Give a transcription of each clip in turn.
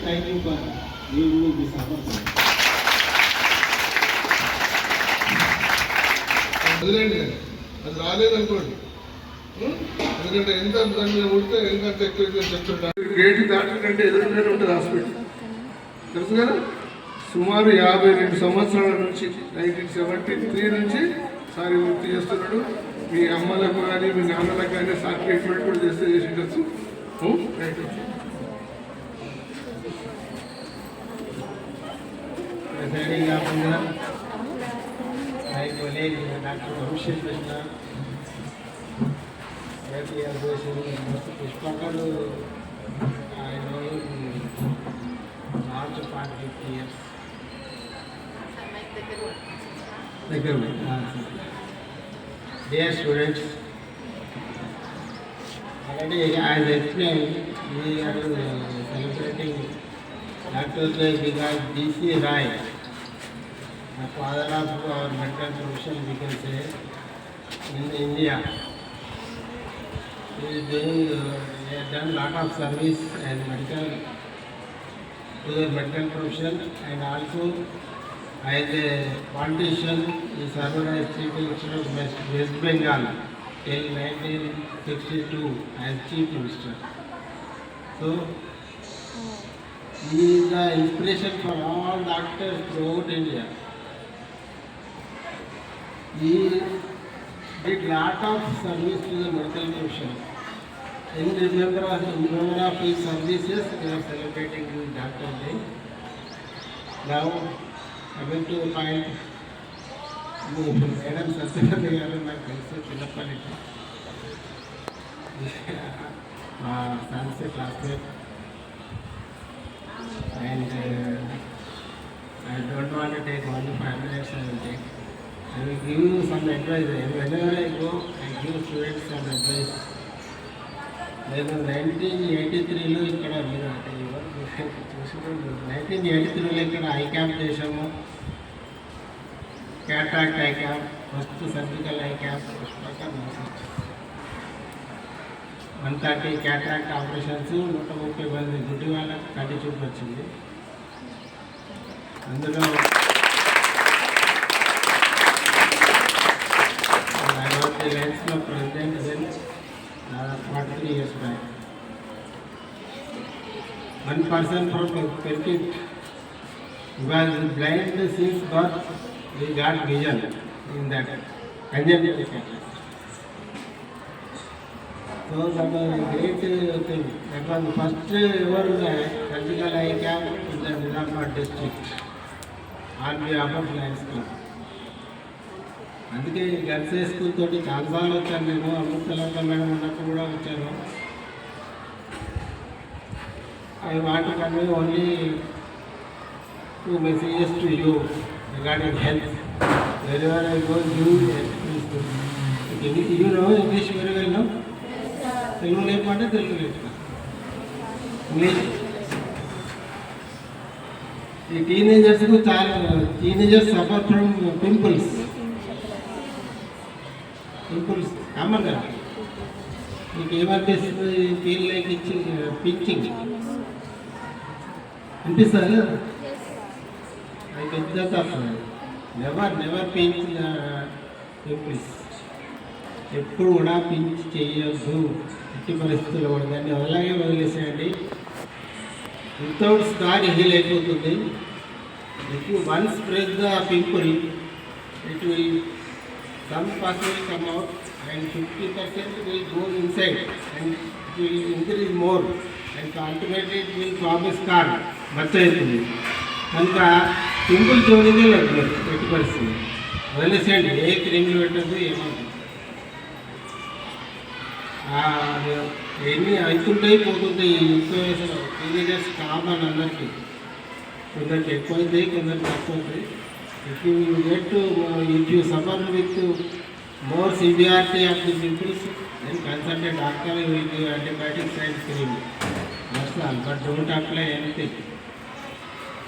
thank you for giving me this opportunity. అది రాలేదనుకోండి, ఎందుకంటే ఎంత దాని మీద ఉడితే ఎంత ఎక్కువ చెప్తుంటారు. గేట్ దాటికంటే ఎదురుగానే ఉంటుంది హాస్పిటల్, తెలుసు కదా. సుమారు 52 సంవత్సరాల నుంచి 1973 నుంచి సార్ వృత్తి చేస్తున్నాడు. మీ అమ్మలకు కానీ మీ నాన్నలకు కానీ సార్ ట్రీట్మెంట్ కూడా చేసి ఉండొచ్చు. డాక్టర్ అభిషేక్ కృష్ణ పుష్పకలు ఆయన లార్జ్ పార్ట్ 50 years దగ్గర. Dear students, already as explained, we are celebrating Dr. because D.C. Rai, the father of our medical profession, we can say, in India. He has done lot of service as medical to the medical profession, and also as a politician, he served as Chief Minister of West Bengal till 1962 as Chief Minister. So, he is the inspiration for all doctors throughout India. He did lot of service to the medical profession. In memory of his services, we are celebrating Dr. Day. Now, coming to the point, Madam Satyavati garu నాకు తెలిసి చిన్నప్పటి science classmate, and I don't want to take only 5 minutes. I will give you some advice. Whenever I go, I give students some advice. నేను 1983లో ఇక్కడ మీరు అంటే చూసుకుంటూ 1983లో ఇక్కడ I camp చేసాము. Cataract I camp, first surgical I camp, 130 cataract operations, 130 మంది గుడ్డి వాళ్ళకి కంటి చూపు వచ్చింది. అందులో I was the Lions Club president then 43 years back. One person from Kirkit was blind since birth, he got vision in that congenital cataract. So that was a great thing. That was the first ever surgical eye camp in the Nizamabad district on behalf of Lions Club. అందుకే girls high school తోటి చాలాసార్లు వచ్చాను. నేను అమృతలంగా madam ఉన్నప్పుడు కూడా వచ్చాను. I want to convey only 2 messages to you regarding health. Wherever I go, you know English very well, no? Telugu లేకపోతే తెలుగు లేదు. ఇంగ్లీష్ ఈ టీనేజర్స్కు teenagers suffer from pimples common కదా. మీకు ఏమనిపిస్తుంది? ఫీల్ లైక్ పించింగ్ అనిపిస్తుంది కదా. అది పెద్ద తప్పు. Never pinch pimples. ఎప్పుడు కూడా పించ్ చేయొద్దు ఎట్టి పరిస్థితుల్లో కూడా. దాన్ని అలాగే వదిలేసేయండి. వితౌట్ స్కార్ హీల్ అయిపోతుంది. If you once press the pimple, it will some part will come out and 50% will go inside and it will increase more and ultimately it will form a scar. మచ్చ అవుతుంది. కనుక pimple చూడదే లేదు ఎట్టి పరిస్థితి వదిలేసేయండి. ఏ క్రీమ్లు పెట్టద్దు, ఏమవుతుంది. ఎన్ని అవుతుంటాయి పోతుంటాయి. ఎక్కువ టీనేజర్స్ కామన్ అందరికీ. కొందరికి ఎక్కువ అవుతాయి, కొందరికి తక్కువ అవుతాయి. If you suffer with more severity of the pimples, then consult a doctor who will give antibiotics and cream. That's all, but don't apply anything.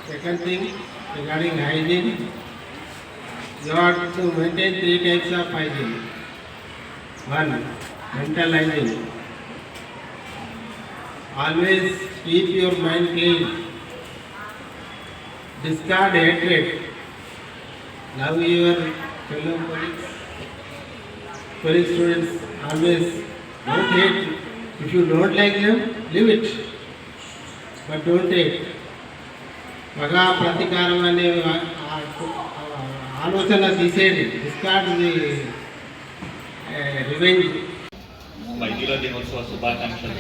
Second thing, regarding hygiene, you have to maintain 3 types of hygiene. 1, mental hygiene. Always keep your mind clean. discard hatred, love your fellow colleagues, students, always don't hate. If you don't like them, leave it, but don't hate. పగా ప్రతీకారం అనే ఆలోచన తీసేది. Discard the revenge. వైద్యుల దినోత్సవ శుభాకాంక్షలు.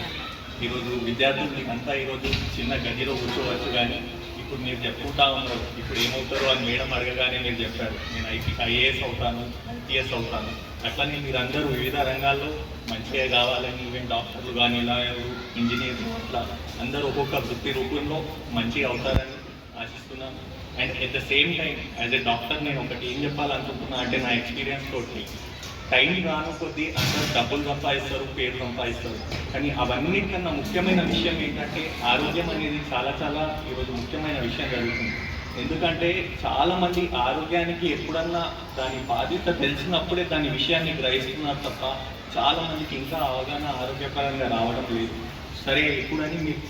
ఈరోజు విద్యార్థులు అంతా ఈరోజు చిన్న గదిలో కూర్చోవచ్చు, కానీ ఇప్పుడు మీరు చెప్పుకుంటా ఉన్నారు ఇప్పుడు ఏమవుతారో అని మేడం అడగగానే మీరు చెప్పారు నేను ఐఏఎస్ అవుతాను, ఐపీఎస్ అవుతాను. అట్లనే మీరందరూ వివిధ రంగాల్లో మంచిగా కావాలని, ఈవెన్ డాక్టర్లు కానీ, లాయర్లు, ఇంజనీర్లు, అట్లా అందరూ ఒక్కొక్క వృత్తి రూపంలో మంచిగా అవుతారని ఆశిస్తున్నాను. And at the same time as a doctor నేను ఒకటి ఏం చెప్పాలనుకుంటున్నా అంటే, నా ఎక్స్పీరియన్స్ తోటి టైం రాను కొద్దీ అందరూ డబ్బులు సంపాదిస్తారు, పేరు సంపాదిస్తారు, కానీ అవన్నిటికన్నా ముఖ్యమైన విషయం ఏంటంటే ఆరోగ్యం అనేది చాలా చాలా ఈరోజు ముఖ్యమైన విషయం జరుగుతుంది. ఎందుకంటే చాలామంది ఆరోగ్యానికి ఎప్పుడన్నా దాని బాధ్యత తెలిసినప్పుడే దాని విషయాన్ని గ్రహిస్తున్నారు తప్ప చాలామందికి ఇంకా అవగాహన ఆరోగ్యపరంగా రావడం లేదు. సరే, ఎప్పుడని మీరు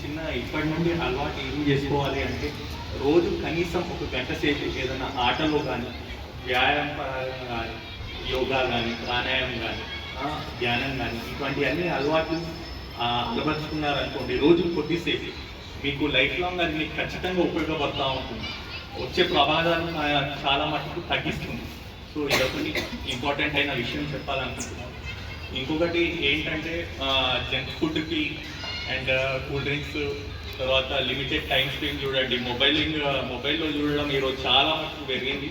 ఇప్పటి నుండి అలవాటు ఏం చేసుకోవాలి అంటే, రోజు కనీసం 1 గంట సేపు ఏదైనా ఆటలో కానీ, వ్యాయామం పరంగా కానీ, యోగా కానీ, ప్రాణాయామం కానీ, ధ్యానం కానీ, ఇటువంటివన్నీ అలవాట్లు అలవర్చుకున్నారనుకోండి రోజు కొద్దిసేపు, మీకు లైఫ్ లాంగ్ అది మీకు ఖచ్చితంగా ఉపయోగపడుతూ ఉంటుంది. వచ్చే ప్రమాదాలను చాలా మటుకు తగ్గిస్తుంది. సో ఇదొకటి ఇంపార్టెంట్ అయిన విషయం చెప్పాలనుకుంటున్నాను. ఇంకొకటి ఏంటంటే జంక్ ఫుడ్కి అండ్ కూల్ డ్రింక్స్, తర్వాత లిమిటెడ్ టైం స్క్రీన్ చూడండి. మొబైల్లో చూడడం ఈరోజు చాలా మటుకు పెరిగింది.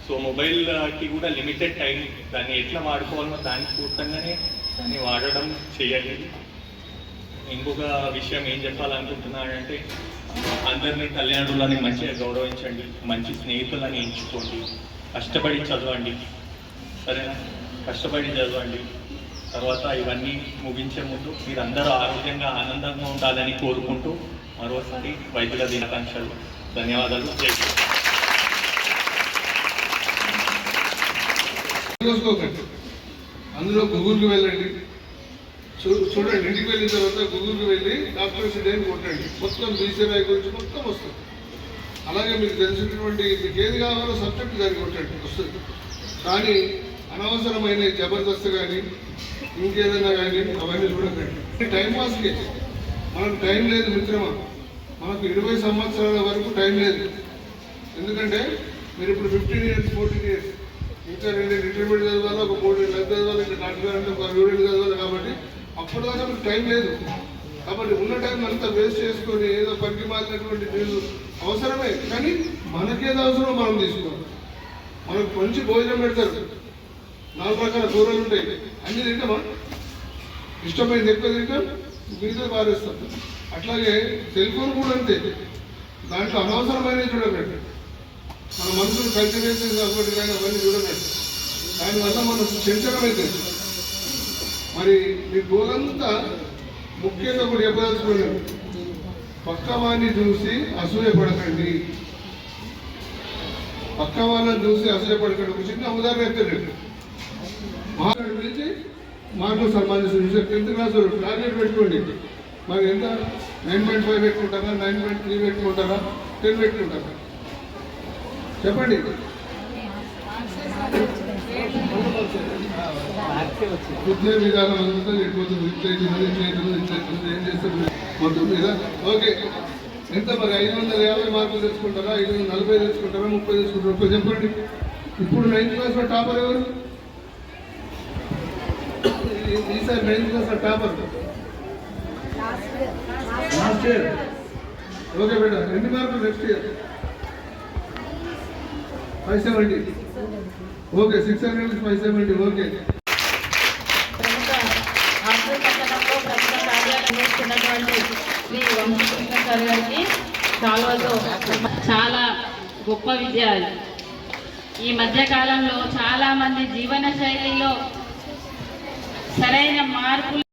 సో మొబైల్కి కూడా లిమిటెడ్ టైం, దాన్ని ఎట్లా వాడుకోవాలో దానికి పూర్తంగానే దాన్ని వాడడం చేయాలి. ఇంకొక విషయం ఏం చెప్పాలనుకుంటున్నానంటే, అందరినీ తల్లిదండ్రులని మంచిగా గౌరవించండి, మంచి స్నేహితులని ఎంచుకోండి, కష్టపడి చదవండి, సరేనా? కష్టపడి చదవండి. తర్వాత ఇవన్నీ ముగించే ముందు మీరందరూ ఆరోగ్యంగా ఆనందంగా ఉండాలని కోరుకుంటూ మరోసారి వైద్యుల దినాకాంక్షలు. ధన్యవాదాలు. అందులో గూగుల్కి వెళ్ళండి, చూడండి. ఇంటికి వెళ్ళిన తర్వాత గూగుల్కి వెళ్ళి డాక్టర్స్ డే కొట్టండి, మొత్తం బీసీఐ గురించి మొత్తం వస్తుంది. అలాగే మీకు తెలిసినటువంటి మీకు ఏది కావాలో సబ్జెక్ట్ దాన్ని కొట్టండి, వస్తుంది. కానీ అనవసరమైన జబర్దస్త్ కానీ ఇంకేదైనా కానీ అవన్నీ చూడకండి. టైం పాస్కి మనకు టైం లేదు మిత్రమా, మనకు 20 సంవత్సరాల వరకు టైం లేదు. ఎందుకంటే మీరు ఇప్పుడు 15 years 14 years ఇంకా 2 ఇంటర్మీడియట్ చదవాలి, ఒక 3 ఏళ్ళు చదవాలి, ఇంకా డాక్టర్ అంటే ఒక 7 ఏళ్ళు చదవాలి. కాబట్టి అప్పటిదాకా మీకు టైం లేదు. కాబట్టి ఉన్న టైం అంతా వేస్ట్ చేసుకొని ఏదో పనికి మారినటువంటి నీళ్ళు అవసరమే, కానీ మనకేదో అవసరం మనం తీసుకోవాలి. మనకు మంచి భోజనం పెడతారు, 4 రకాల కూరలు ఉంటాయి, అన్ని తింటామా? ఇష్టమైంది ఎక్కువ తింటాం, మిగతా పారేస్తాం. అట్లాగే సెల్ ఫోన్ కూడా అంతే, దాంట్లో అనవసరమైనవి చూడకండి. మన మనసును కల్టివేట్ కాబట్టి కానీ అవన్నీ చూడకండి, దానివల్ల మనకు చంచలం అవుతుంది. మరి మీ గోలంతా ముఖ్యంగా కూడా చెప్పదలుచుకోండి, పక్కవాన్ని చూసి అసూయపడకండి. పక్క వాళ్ళని చూసి అసూయపడకండి. ఒక చిన్న ఉదాహరణ చెప్తాడు. మహారాడు పిలిచి మార్కులు సన్మానిస్తుంది. 10th క్లాస్ టార్గెట్ పెట్టుకోండి. మరి ఎంత 9.5 పెట్టుకుంటారా, 9.3 పెట్టుకుంటారా, 10 పెట్టుకుంటారా? చెప్పండి. విద్యా విధానం అంతా లేకపోతుంది, ఇట్లయితుంది, ఏం చేస్తారు మొత్తం మీద. ఓకే, ఎంత మరి 550 మార్కులు తెచ్చుకుంటారా, 540 తెచ్చుకుంటారా, 30 తెచ్చుకుంటారా? చెప్పండి. ఇప్పుడు 9th క్లాస్లో టాపర్ ఎవరు? ఈసారి 9th క్లాస్లో టాపర్ లాస్ట్ ఇయర్. ఓకే బేట, ఎన్ని మార్కులు next year? 570. Okay, 600 570. Okay. Sri Vamsakrishna sir గారికి చాలా గొప్ప విద్య. ఈ మధ్యకాలంలో చాలామంది జీవన శైలిలో సరైన మార్పులు